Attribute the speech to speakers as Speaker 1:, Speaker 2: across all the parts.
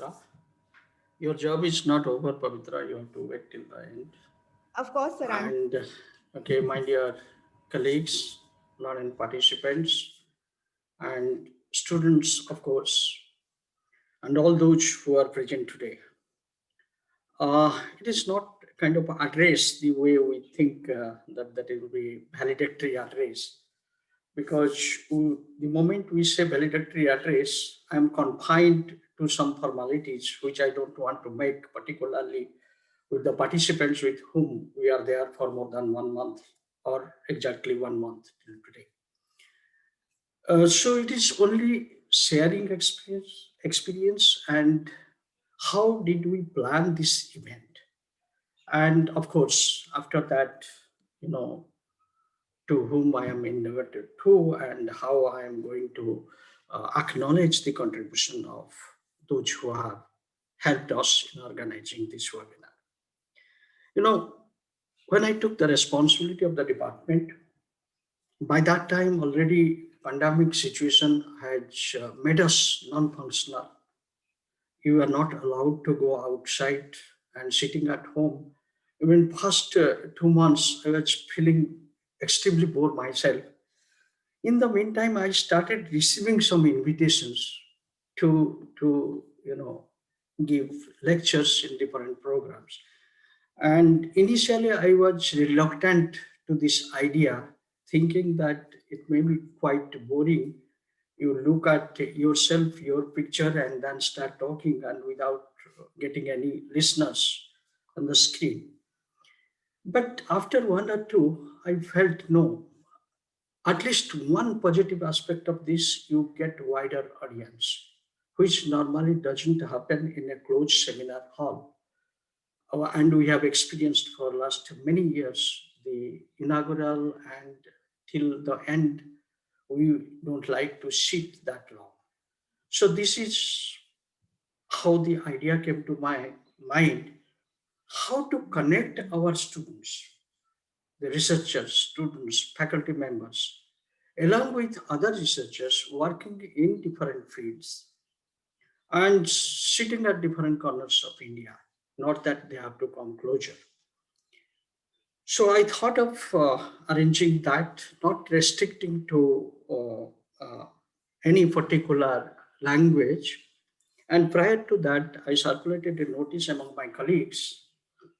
Speaker 1: Pavitra. Your job is not over, Pavitra. You have to wait till the end.
Speaker 2: Of course, Saran.
Speaker 1: And okay, my dear colleagues, learning participants, and students, of course, and all those who are present today. It is not kind of address the way we think that it will be valedictory address because the moment we say valedictory address, I'm confined to some formalities which I don't want to make, particularly with the participants with whom we are there for more than 1 month or exactly 1 month till today. So it is only sharing experience and how did we plan this event. And of course, after that, you know, to whom I am indebted to and how I am going to acknowledge the contribution of those who have helped us in organizing this webinar. You know, when I took the responsibility of the department, by that time already pandemic situation had made us non-functional. You were not allowed to go outside and sitting at home. Even first 2 months, I was feeling extremely bored myself. In the meantime, I started receiving some invitations to give lectures in different programs. And initially, I was reluctant to this idea, thinking that it may be quite boring. You look at yourself, your picture, and then start talking, and without getting any listeners on the screen. But after one or two, I felt no, at least one positive aspect of this, you get wider audience, which normally doesn't happen in a closed seminar hall. And we have experienced for last many years the inaugural and till the end, we don't like to sit that long. So this is how the idea came to my mind, how to connect our students, the researchers, students, faculty members, along with other researchers working in different fields and sitting at different corners of India. Not that they have to come closer. So I thought of arranging that, not restricting to any particular language. And prior to that, I circulated a notice among my colleagues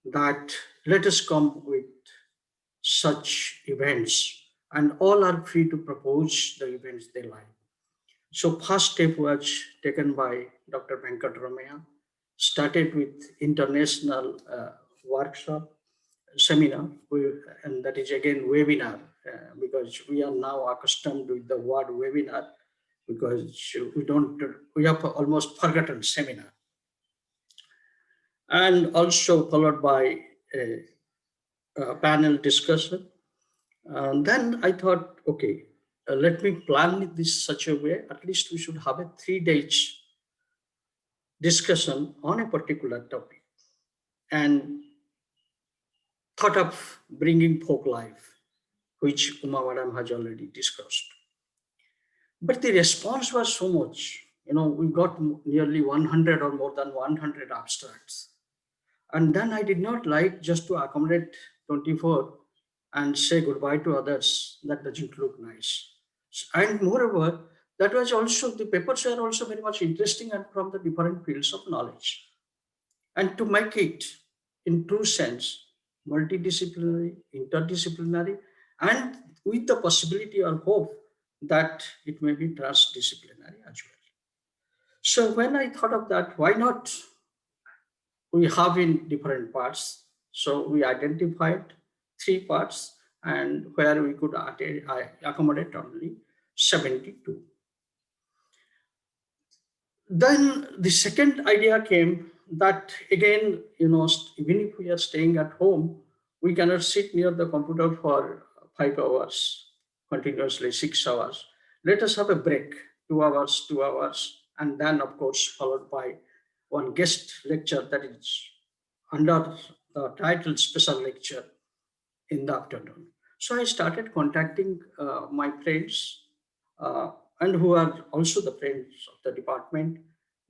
Speaker 1: that let us come with such events, and all are free to propose the events they like. So first step was taken by Dr. Venkatramaya, started with international workshop, seminar, and that is again webinar, because we are now accustomed with the word webinar because we have almost forgotten seminar. And also followed by a panel discussion. And then I thought, okay, let me plan this such a way, at least we should have a 3 days discussion on a particular topic. And thought of bringing folk life, which Uma Madam has already discussed. But the response was so much. We got nearly 100 or more than 100 abstracts. And then I did not like just to accommodate 24 and say goodbye to others. That doesn't look nice. And moreover, that was also, the papers were also very much interesting and from the different fields of knowledge. And to make it in true sense, multidisciplinary, interdisciplinary, and with the possibility or hope that it may be transdisciplinary as well. So when I thought of that, why not we have in different parts? So we identified 3 parts and where we could accommodate only 72. Then the second idea came that again, even if we are staying at home, we cannot sit near the computer for 5 hours continuously, 6 hours. Let us have a break, 2 hours, 2 hours, and then, of course, followed by one guest lecture that is under the title special lecture in the afternoon. So I started contacting my friends, uh, and who are also the friends of the department.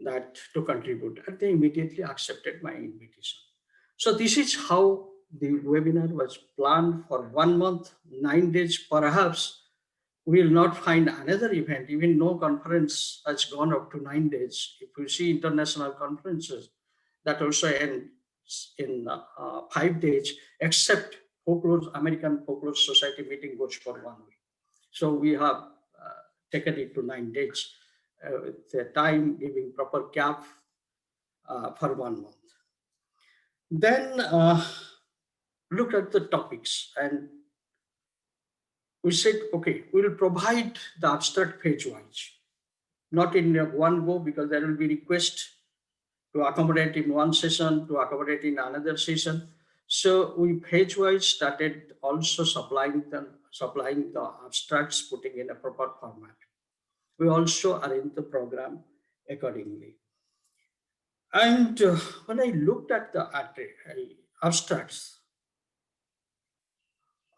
Speaker 1: that to contribute, and they immediately accepted my invitation. So this is how the webinar was planned for 1 month, 9 days. Perhaps we will not find another event. Even no conference has gone up to 9 days. If you see international conferences, that also end in 5 days, except American Folklore Society meeting goes for 1 week. So we have taken it to 9 days with the time giving proper gap for 1 month. Then look at the topics, and we said, okay, we will provide the abstract page-wise, not in one go, because there will be request to accommodate in one session, to accommodate in another session. So we page-wise started also supplying the abstracts, putting in a proper format. We also arranged the program accordingly. And when I looked at the abstracts,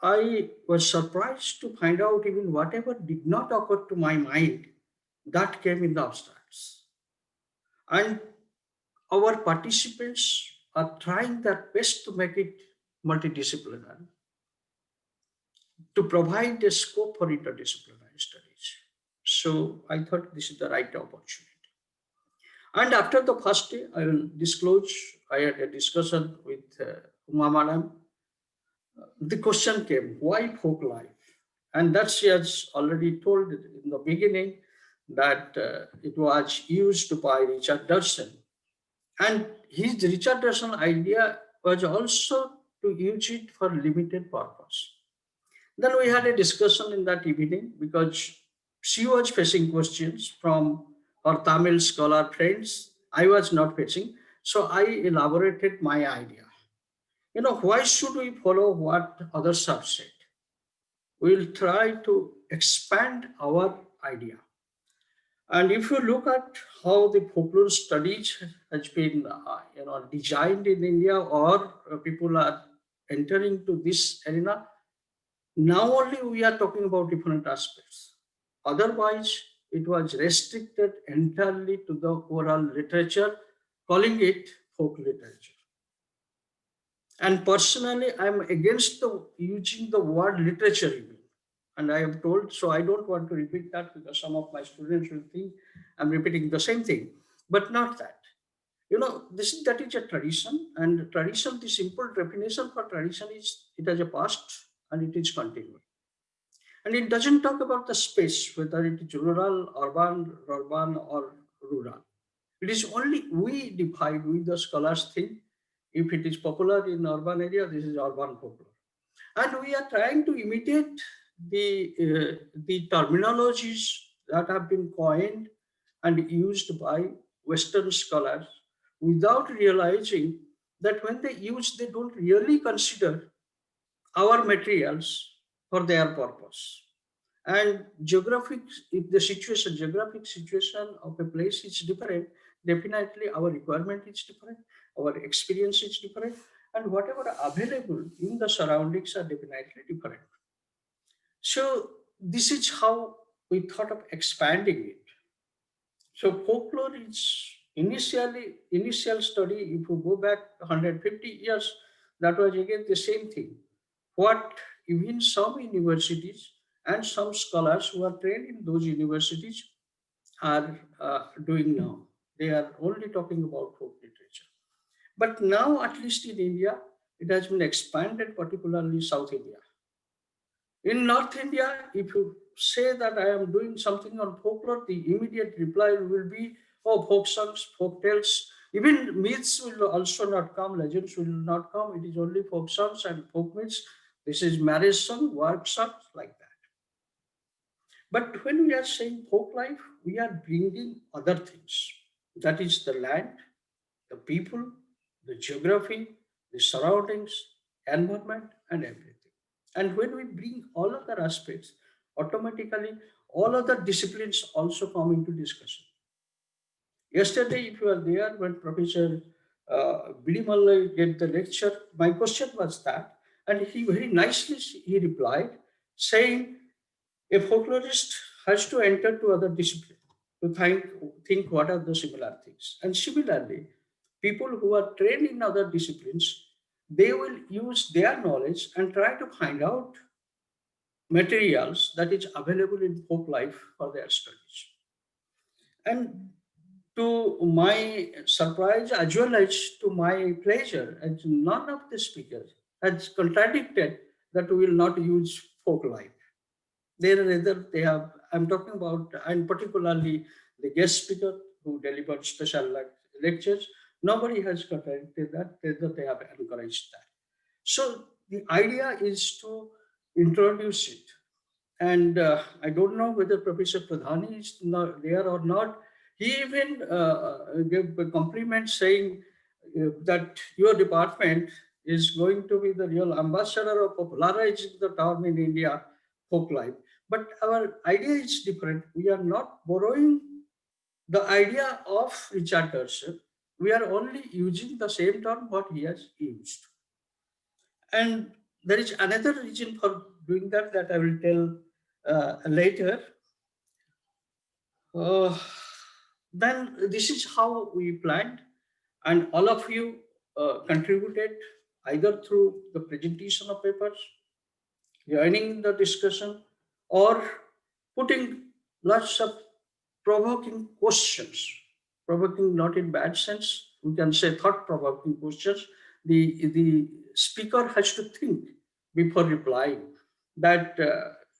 Speaker 1: I was surprised to find out even whatever did not occur to my mind, that came in the abstracts. And our participants are trying their best to make it multidisciplinary, to provide a scope for interdisciplinary studies. So I thought this is the right opportunity. And after the first day, I will disclose, I had a discussion with Uma Madam. The question came, why folk life? And that she has already told in the beginning that it was used by Richard Dawson. And his Richard Dawson idea was also to use it for limited purpose. Then we had a discussion in that evening because she was facing questions from her Tamil scholar friends. I was not facing. So I elaborated my idea. Why should we follow what others have said? We'll try to expand our idea. And if you look at how the folklore studies has been, designed in India, or people are entering to this arena, now only we are talking about different aspects. Otherwise, it was restricted entirely to the oral literature, calling it folk literature. And personally, I'm against using the word literature even. And I am told, so I don't want to repeat that because some of my students will think I'm repeating the same thing, but not that. That is a tradition, and tradition, the simple definition for tradition is it has a past and it is continuing. And it doesn't talk about the space, whether it is rural, urban, or rural. It is only we divide, we the scholars think, if it is popular in urban area, this is urban popular. And we are trying to imitate the terminologies that have been coined and used by Western scholars without realizing that when they use, they don't really consider our materials for their purpose. And if the geographic situation of a place is different, definitely our requirement is different, our experience is different, and whatever available in the surroundings are definitely different. So this is how we thought of expanding it. So folklore is initial study, if you go back 150 years, that was again the same thing. What even some universities and some scholars who are trained in those universities are doing now. They are only talking about folk literature. But now, at least in India, it has been expanded, particularly South India. In North India, if you say that I am doing something on folklore, the immediate reply will be, oh, folk songs, folk tales. Even myths will also not come, legends will not come. It is only folk songs and folk myths. This is marriage song, work songs, like that. But when we are saying folk life, we are bringing other things. That is the land, the people, the geography, the surroundings, environment, and everything. And when we bring all other aspects, automatically all other disciplines also come into discussion. Yesterday, if you are there when Professor Bidi Mallai gave the lecture, my question was that, and he very nicely he replied, saying a folklorist has to enter to other discipline. to think what are the similar things. And similarly, people who are trained in other disciplines, they will use their knowledge and try to find out materials that is available in folk life for their studies. And to my surprise as well as to my pleasure, and none of the speakers has contradicted that we will not use folk life. They rather they have. I'm talking about, and particularly the guest speaker who delivered special lectures. Nobody has contradicted that. Rather, they have encouraged that. So the idea is to introduce it. And I don't know whether Professor Pradhani is not there or not. He even gave a compliment saying that your department is going to be the real ambassador of popularizing the term in India, folk life. But our idea is different. We are not borrowing the idea of Richard Darson. We are only using the same term what he has used. And there is another reason for doing that I will tell later. Uh, then this is how we planned, and all of you contributed either through the presentation of papers, joining in the discussion, or putting lots of provoking questions. Provoking not in bad sense, we can say thought provoking questions. The speaker has to think before replying. That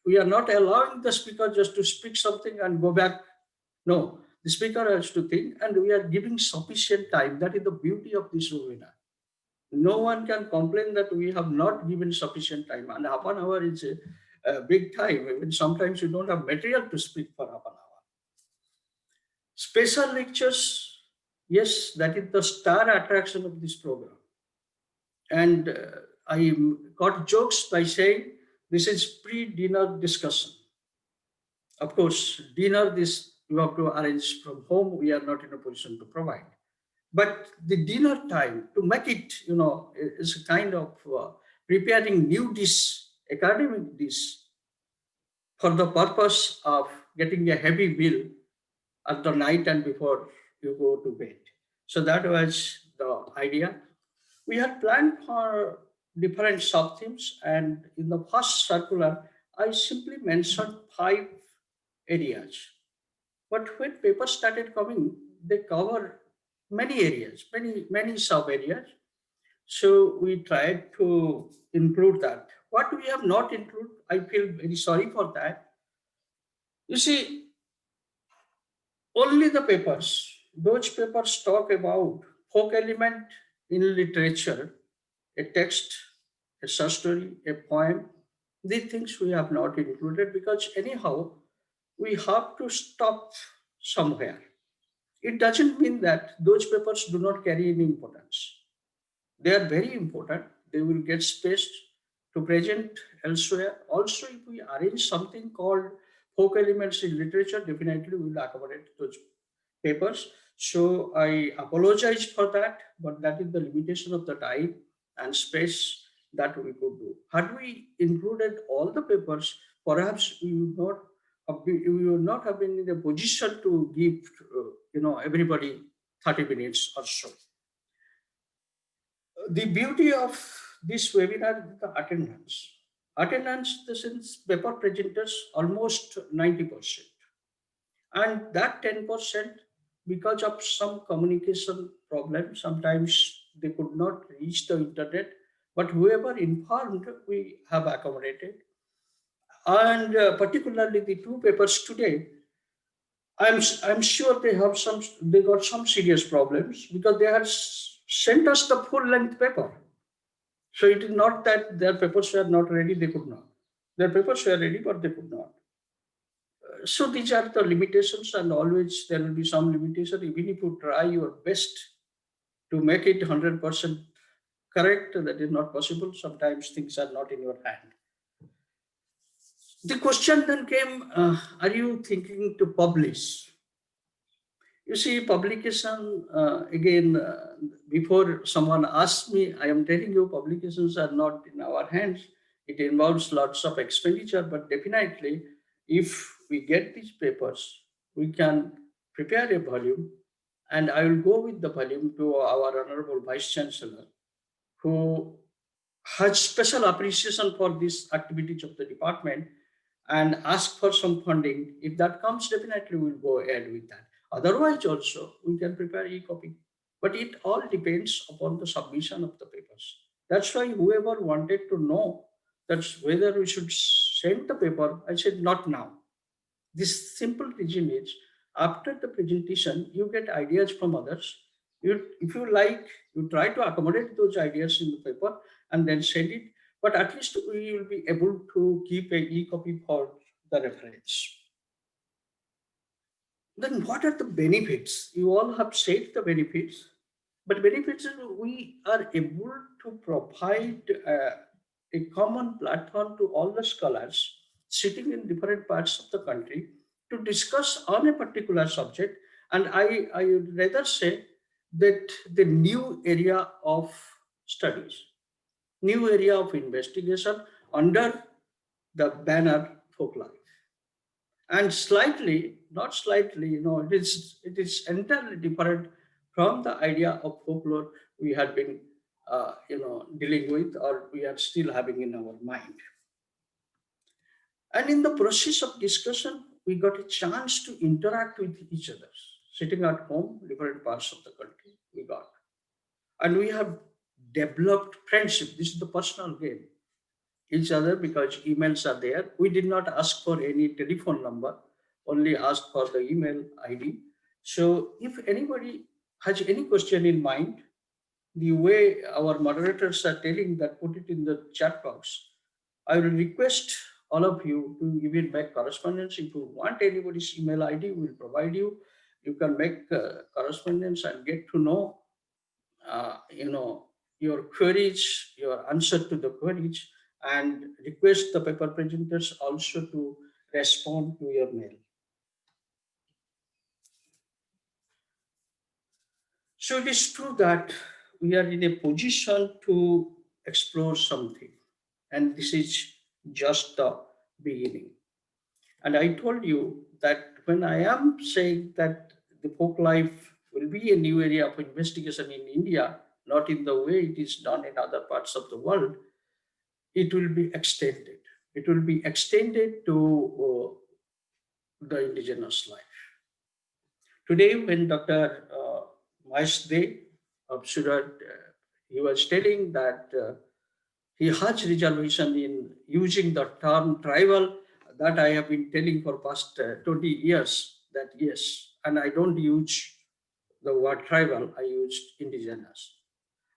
Speaker 1: we are not allowing the speaker just to speak something and go back. No, the speaker has to think, and we are giving sufficient time. That is the beauty of this webinar. No one can complain that we have not given sufficient time, and half an hour is a big time. Even sometimes you don't have material to speak for half an hour. Special lectures, yes, that is the star attraction of this program. And I got jokes by saying this is pre-dinner discussion. Of course, dinner this you have to arrange from home. We are not in a position to provide. But the dinner time to make it, is a kind of preparing new dish, academic dish, for the purpose of getting a heavy meal at the night and before you go to bed. So that was the idea. We had planned for different sub themes, and in the first circular, I simply mentioned 5 areas. But when papers started coming, they cover many areas, many sub areas. So we tried to include that. What we have not included, I feel very sorry for that. You see, only the papers, those papers talk about folk element in literature, a text, a short story, a poem. These things we have not included because anyhow, we have to stop somewhere. It doesn't mean that those papers do not carry any importance. They are very important. They will get space to present elsewhere. Also, if we arrange something called folk elements in literature, definitely we will accommodate those papers. So I apologize for that, but that is the limitation of the time and space that we could do. Had we included all the papers, perhaps we would not have been in a position to give everybody 30 minutes or so. The beauty of this webinar is the attendance. Attendance, since paper presenters almost 90%, and that 10%, because of some communication problem, sometimes they could not reach the internet, but whoever informed, we have accommodated. And particularly the two papers today, I'm sure they got some serious problems because they had sent us the full length paper. So it is not that their papers were not ready, they could not. Their papers were ready, but they could not. So these are the limitations, and always there will be some limitation. Even if you try your best to make it 100% correct, that is not possible. Sometimes things are not in your hand. The question then came, are you thinking to publish? You see, publication, again, before someone asks me, I am telling you, publications are not in our hands. It involves lots of expenditure, but definitely, if we get these papers, we can prepare a volume, and I will go with the volume to our Honorable Vice Chancellor, who has special appreciation for these activities of the department, and ask for some funding. If that comes, definitely we'll go ahead with that. Otherwise, also, we can prepare e-copy. But it all depends upon the submission of the papers. That's why whoever wanted to know that's whether we should send the paper, I said not now. This simple reason is after the presentation, you get ideas from others. If you like, you try to accommodate those ideas in the paper and then send it. But at least we will be able to keep a e-copy for the reference. Then what are the benefits? You all have said the benefits, but benefits is we are able to provide a common platform to all the scholars sitting in different parts of the country to discuss on a particular subject. And I would rather say that the new area of studies, new area of investigation under the banner folk life. And slightly, not slightly, it is entirely different from the idea of folklore we had been dealing with, or we are still having in our mind. And in the process of discussion, we got a chance to interact with each other. Sitting at home, different parts of the country, we got. And we have developed friendship. This is the personal game. Each other because emails are there. We did not ask for any telephone number, only asked for the email ID. So if anybody has any question in mind, the way our moderators are telling that, put it in the chat box. I will request all of you to even make correspondence. If you want anybody's email ID, we'll provide you. You can make correspondence and get to know, your queries, your answer to the queries, and request the paper presenters also to respond to your mail. So it is true that we are in a position to explore something, and this is just the beginning. And I told you that when I am saying that the folk life will be a new area of investigation in India, not in the way it is done in other parts of the world, it will be extended. It will be extended to the indigenous life. Today, when Dr. Mahesh De of Surat, he was telling that he has reservation in using the term tribal, that I have been telling for past 20 years that yes, and I don't use the word tribal, I use indigenous.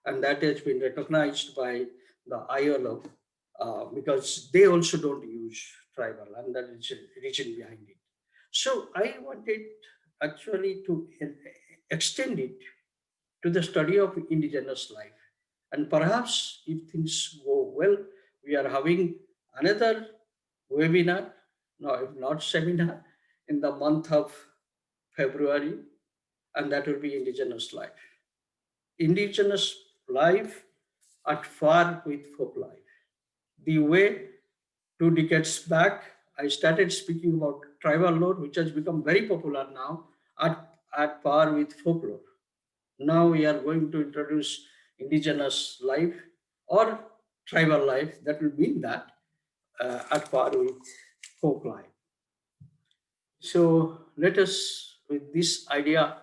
Speaker 1: And that has been recognized by the ILO because they also don't use tribal, and that is a reason behind it. So I wanted actually to extend it to the study of indigenous life. And perhaps if things go well, we are having another webinar, no, if not seminar, in the month of February, and that will be indigenous life. Indigenous life at par with folk life. The way 2 decades back, I started speaking about tribal lore, which has become very popular now, at par with folklore. Now we are going to introduce indigenous life or tribal life, that will mean that at par with folk life. So let us, with this idea,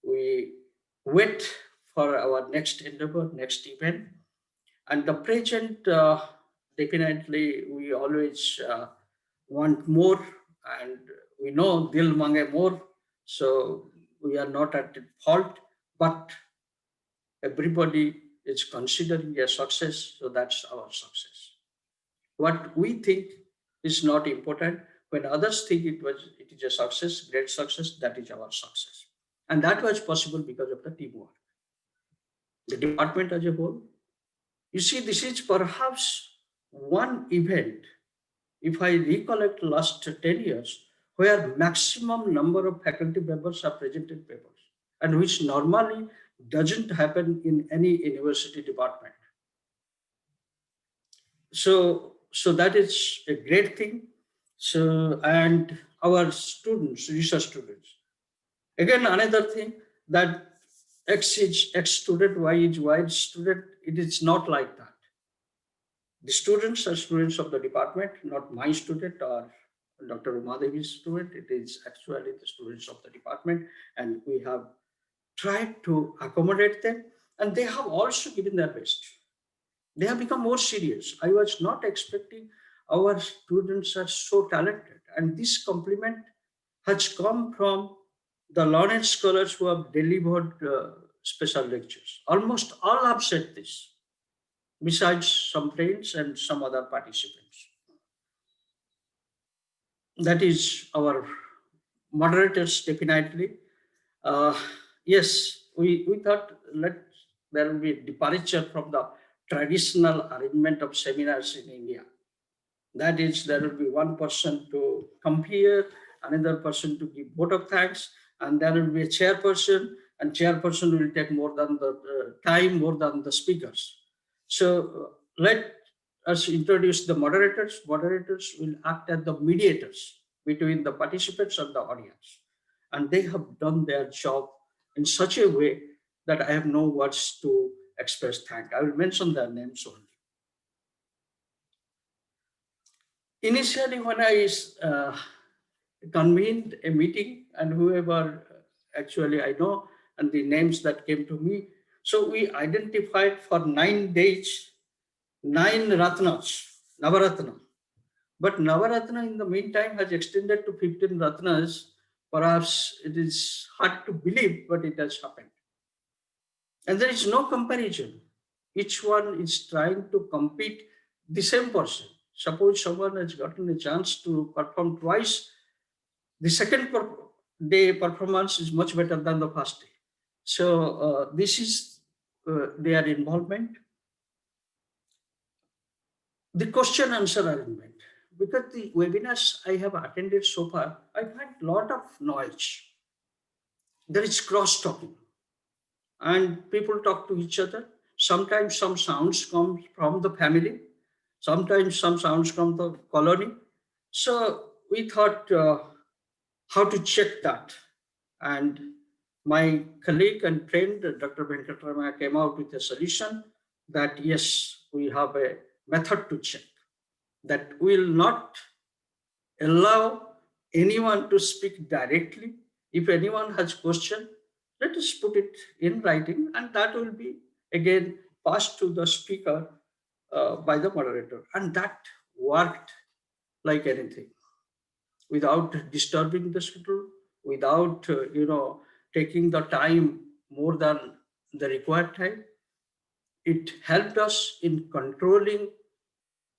Speaker 1: we wait for our next endeavor, next event. And the present, definitely, we always want more, and we know dil mange more, so we are not at fault, but everybody is considering a success, so that's our success. What we think is not important. When others think it is a success, great success, that is our success. And that was possible because of the teamwork. The department as a whole. You see, this is perhaps one event, if I recollect last 10 years, where maximum number of faculty members have presented papers, and which normally doesn't happen in any university department. So that is a great thing. So, and our students, research students, Again, another thing, that X is X student, Y is Y student, it is not like that. The students are students of the department, not my student or Dr. Umadevi's student. It is actually the students of the department, and we have tried to accommodate them, and they have also given their best. They have become more serious. I was not expecting our students are so talented, and this compliment has come from the learned scholars who have delivered special lectures. Almost all have said this, besides some friends and some other participants. That is our moderators, definitely. Uh, yes, we thought there will be a departure from the traditional arrangement of seminars in India. That is, there will be one person to come here, another person to give vote of thanks, and there will be a chairperson, and chairperson will take more than the time, more than the speakers. So let us introduce the moderators. Moderators will act as the mediators between the participants and the audience. And they have done their job in such a way that I have no words to express thank. I will mention their names only. Initially, when I convened a meeting, and whoever actually I know, and the names that came to me, so we identified for 9 days, 9 Ratnas, Navaratna. But Navaratna in the meantime has extended to 15 Ratnas. Perhaps it is hard to believe, but it has happened. And there is no comparison. Each one is trying to compete the same person. Suppose someone has gotten a chance to perform twice, the second day performance is much better than the first day. So this is their involvement. The question answer arrangement. Because the webinars I have attended so far, I find a lot of noise. There is cross talking, and people talk to each other. Sometimes some sounds come from the family, sometimes some sounds from the colony. So we thought how to check that. And my colleague and friend, Dr. Venkatramaya, came out with a solution that yes, we have a method to check, that will not allow anyone to speak directly. If anyone has question, let us put it in writing, and that will be again passed to the speaker by the moderator. And that worked like anything, without disturbing the schedule, without taking the time more than the required time. It helped us in controlling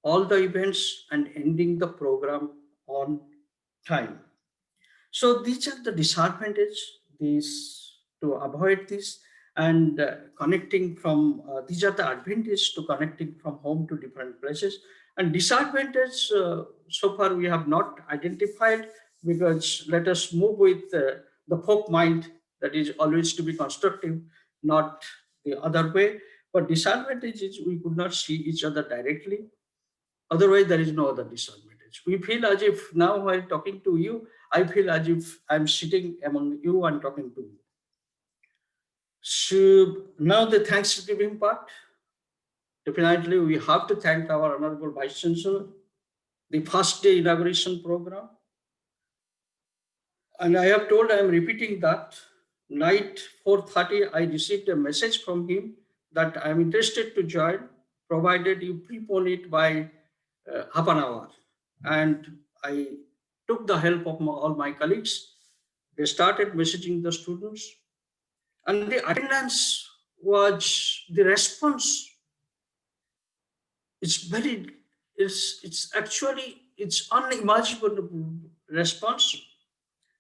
Speaker 1: all the events and ending the program on time. So these are the disadvantages. These to avoid this, and connecting from these are the advantages to connecting from home to different places. And disadvantage so far we have not identified, because let us move with the folk mind, that is always to be constructive, not the other way. But disadvantage is we could not see each other directly. Otherwise, there is no other disadvantage. We feel as if now while talking to you, I feel as if I'm sitting among you and talking to you. So now the Thanksgiving part. Definitely, we have to thank our Honorable Vice Chancellor, the first day inauguration program. And I have told, I am repeating that, night 4:30, I received a message from him that I am interested to join, provided you prepone it by half an hour. And I took the help of all my colleagues. They started messaging the students, and the attendance was the response. It's very, it's actually it's unimaginable response,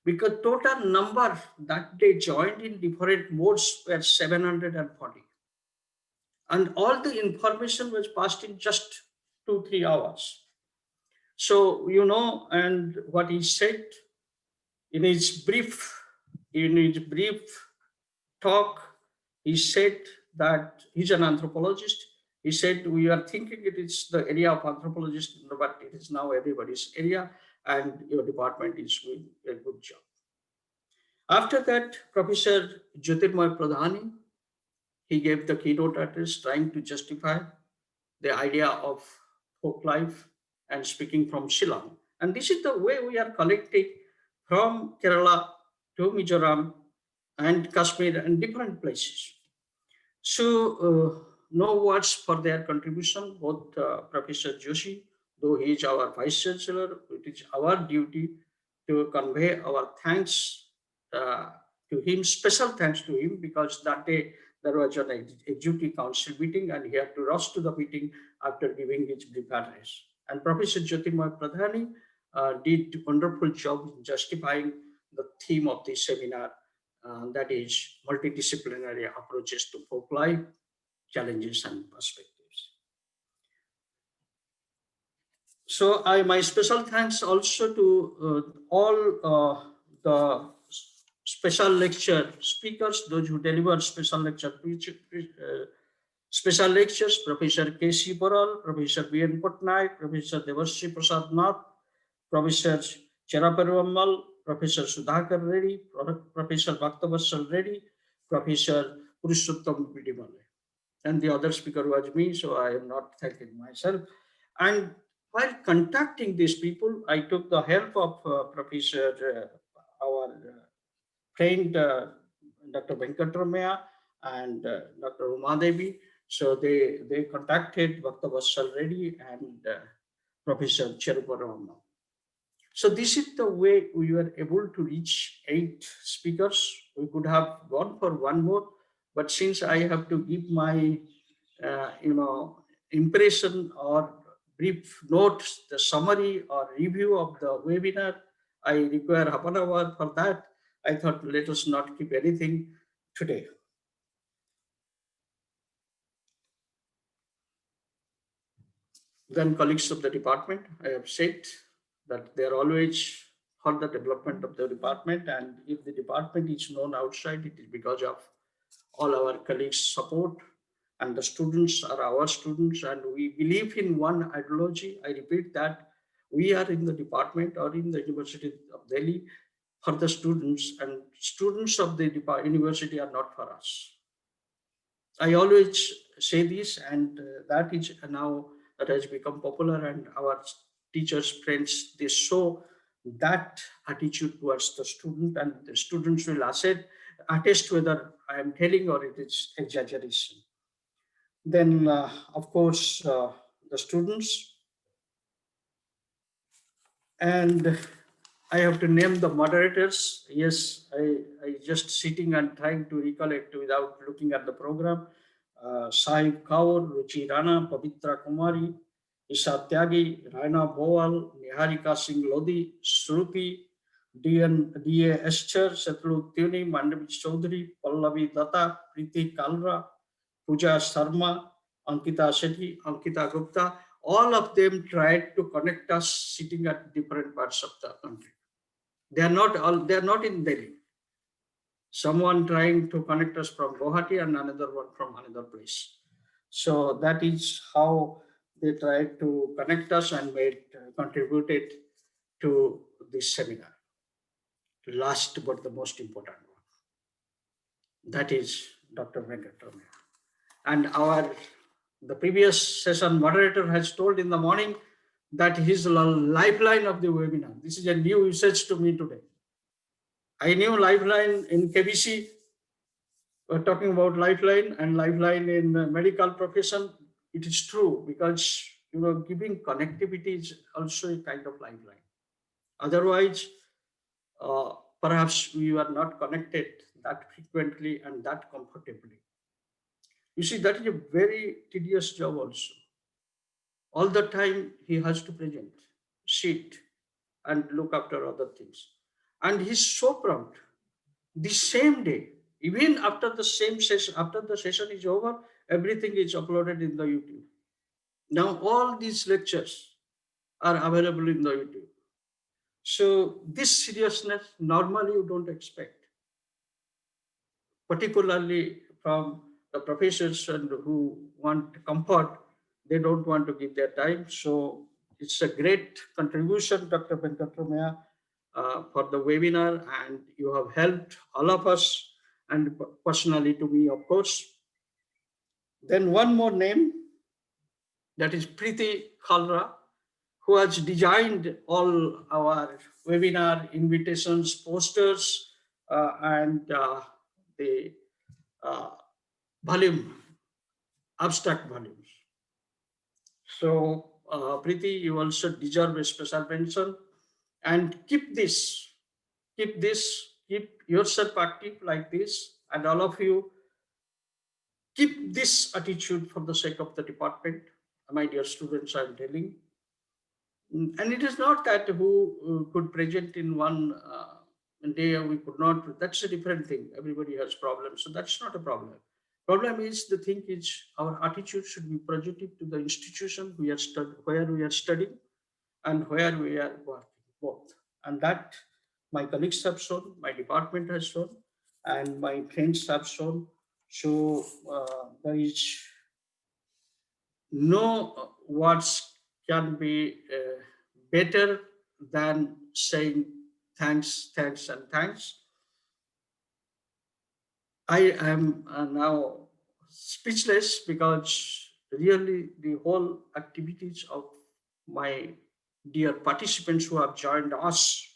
Speaker 1: because total number that they joined in different modes were 740, and all the information was passed in just 2-3 hours. So and what he said in his brief talk, he said that he's an anthropologist. He said we are thinking it is the area of anthropologists, but it is now everybody's area, and your department is doing a good job. After that, Professor Jyotirmoy Pradhani, he gave the keynote address trying to justify the idea of folk life and speaking from Shillong. And this is the way we are collecting from Kerala to Mizoram and Kashmir and different places. So, no words for their contribution, both Professor Joshi, though he is our Vice Chancellor, it is our duty to convey our thanks uh, to him, special thanks to him, because that day there was an executive council meeting and he had to rush to the meeting after giving his brief address. And Professor Jyotirmoy Pradhani did a wonderful job in justifying the theme of this seminar, that is multidisciplinary approaches to folk life, challenges and perspectives. So my special thanks also to all the special lecture speakers, those who delivered special lectures, Professor K.C. Boral, Professor B.N. Patnaik, Professor Devarshi Prasad Nath, Professor Cheraperuammal, Professor Sudhakar Reddy, Professor Bhaktavatsal Reddy, Professor Purushottam Vidimale. And the other speaker was me, so I am not thanking myself. And while contacting these people, I took the help of Professor, our friend Dr. Venkatramaya and Dr. Umadevi. So they contacted Bhaktavatsal Reddy and Professor Cheruparamma. So this is the way we were able to reach 8 speakers. We could have gone for one more, but since I have to give my, impression or brief notes, the summary or review of the webinar, I require half an hour for that. I thought let us not keep anything today. Then colleagues of the department, I have said that they are always for the development of the department, and if the department is known outside, it is because of all our colleagues' support, and the students are our students, and we believe in one ideology. I repeat that we are in the department or in the University of Delhi for the students, and students of the university are not for us. I always say this, and that is now that has become popular, and our teachers, friends, they show that attitude towards the student, and the students will attest whether I am telling or it is exaggeration. Then, of course, the students, and I have to name the moderators. Yes, I just sitting and trying to recollect without looking at the program. Sahib Kaur, Ruchi Rana, Pavitra Kumari, Isha Tyagi, Raina Boal, Niharika Singh Lodi, Shruti, D.A. Escher, Shatru Tuni, Mandavi Chaudhary, Pallavi Datta, Preeti Kalra, Pooja Sharma, Ankita Shetty, Ankita Gupta, all of them tried to connect us sitting at different parts of the country. They are not in Delhi. Someone trying to connect us from Guwahati and another one from another place. So that is how they tried to connect us and contributed to this seminar. Last but the most important one, that is Dr. Venkatramaya. And the previous session moderator has told in the morning that he's the lifeline of the webinar. This is a new usage to me today. I knew lifeline in KBC. We're talking about lifeline and lifeline in the medical profession. It is true because giving connectivity is also a kind of lifeline. Otherwise, perhaps we are not connected that frequently and that comfortably. You see, that is a very tedious job also. All the time he has to present, sit, and look after other things. And he's so prompt. The same day, even after the same session, after the session is over, everything is uploaded in the YouTube. Now all these lectures are available in the YouTube. So this seriousness normally you don't expect, particularly from the professors and who want comfort, they don't want to give their time. So it's a great contribution, Dr. Venkatramaya. for the webinar, and you have helped all of us and personally to me, of course. Then one more name, that is Preeti Khalra, who has designed all our webinar invitations, posters, and the uh, volume, abstract volumes. So, Preeti, you also deserve a special mention. And keep yourself active like this, and all of you keep this attitude for the sake of the department, my dear students. I'm telling. And it is not that who could present in one day we could not. That's a different thing. Everybody has problems, so that's not a problem. Problem is, the thing is, our attitude should be positive to the institution where we are studying and where we are working, both. And that my colleagues have shown, my department has shown, and my friends have shown. So there is no words can be better than saying thanks, thanks, and thanks. I am now speechless, because really the whole activities of my dear participants who have joined us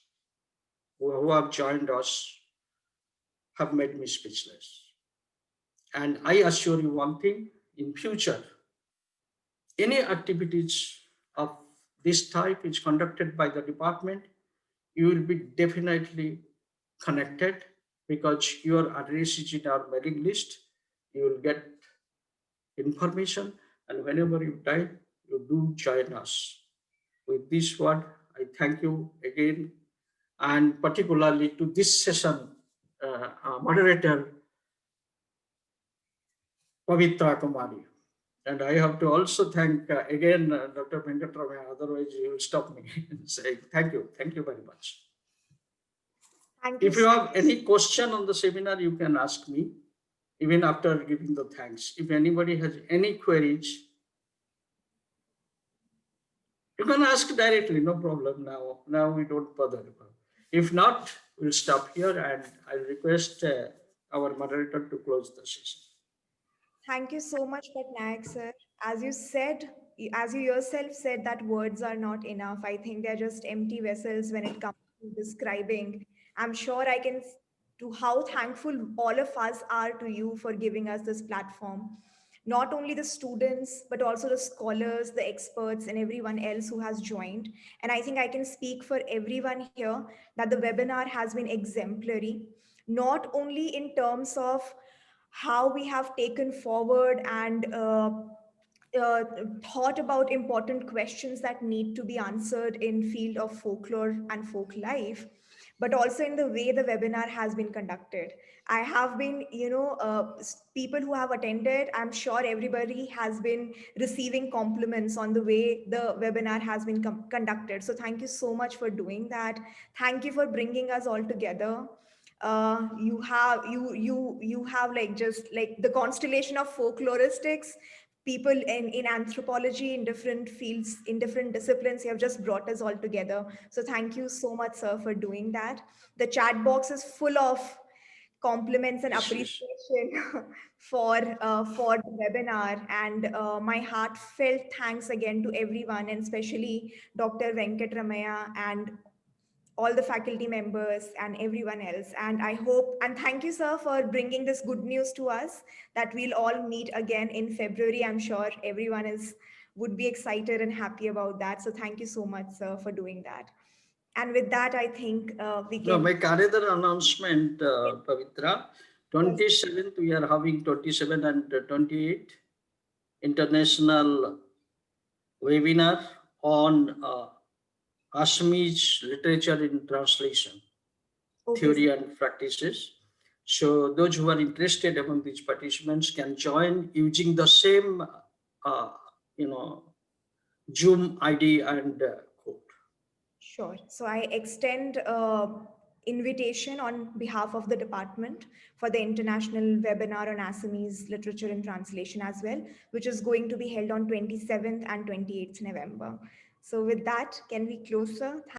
Speaker 1: have made me speechless. And I assure you one thing: in future, any activities of this type is conducted by the department, you will be definitely connected, because your address is in our mailing list. You will get information, and whenever you time, you do join us. With this word, I thank you again, and particularly to this session moderator, Pavitra Kumari. And I have to also thank again Dr. Venkatramaya, otherwise he will stop me and say thank you. Thank you very much.
Speaker 2: Thank you
Speaker 1: If you
Speaker 2: so
Speaker 1: have any question on the seminar, you can ask me, even after giving the thanks. If anybody has any queries, you can ask directly, no problem now. Now we don't bother. If not, we'll stop here, and I'll request our moderator to close the session.
Speaker 2: Thank you so much, Patnaik sir. As you said, as you yourself said, that words are not enough. I think they're just empty vessels when it comes to describing. I'm sure I can to how thankful all of us are to you for giving us this platform. Not only the students, but also the scholars, the experts, and everyone else who has joined. And I think I can speak for everyone here that the webinar has been exemplary, not only in terms of how we have taken forward and uh, thought about important questions that need to be answered in field of folklore and folk life, but also in the way the webinar has been conducted. I have been, people who have attended, I'm sure everybody has been receiving compliments on the way the webinar has been conducted. So thank you so much for doing that. Thank you for bringing us all together. You have like just like the constellation of folkloristics, people in anthropology, in different fields, in different disciplines. You have just brought us all together. So thank you so much, sir, for doing that. The chat box is full of compliments and
Speaker 1: Yes, yes.
Speaker 2: appreciation for the webinar, and my heartfelt thanks again to everyone, and especially Dr. Venkatramaya and all the faculty members and everyone else. And I hope, and thank you, sir, for bringing this good news to us that we'll all meet again in February. I'm sure everyone is would be excited and happy about that. So thank you so much, sir, for doing that. And with that, I think we
Speaker 1: No,
Speaker 2: can.
Speaker 1: make another announcement, Pavitra.
Speaker 2: Yes.
Speaker 1: 27th, we are having 27 and 28 international webinar on Assamese literature in translation,
Speaker 2: Okay, sir.
Speaker 1: theory and practices. So those who are interested among these participants can join using the same, uh, you know, Zoom ID and code.
Speaker 2: Sure. So I extend invitation on behalf of the department for the international webinar on Assamese literature and translation as well, which is going to be held on 27th and 28th November. So with that, can we close, sir?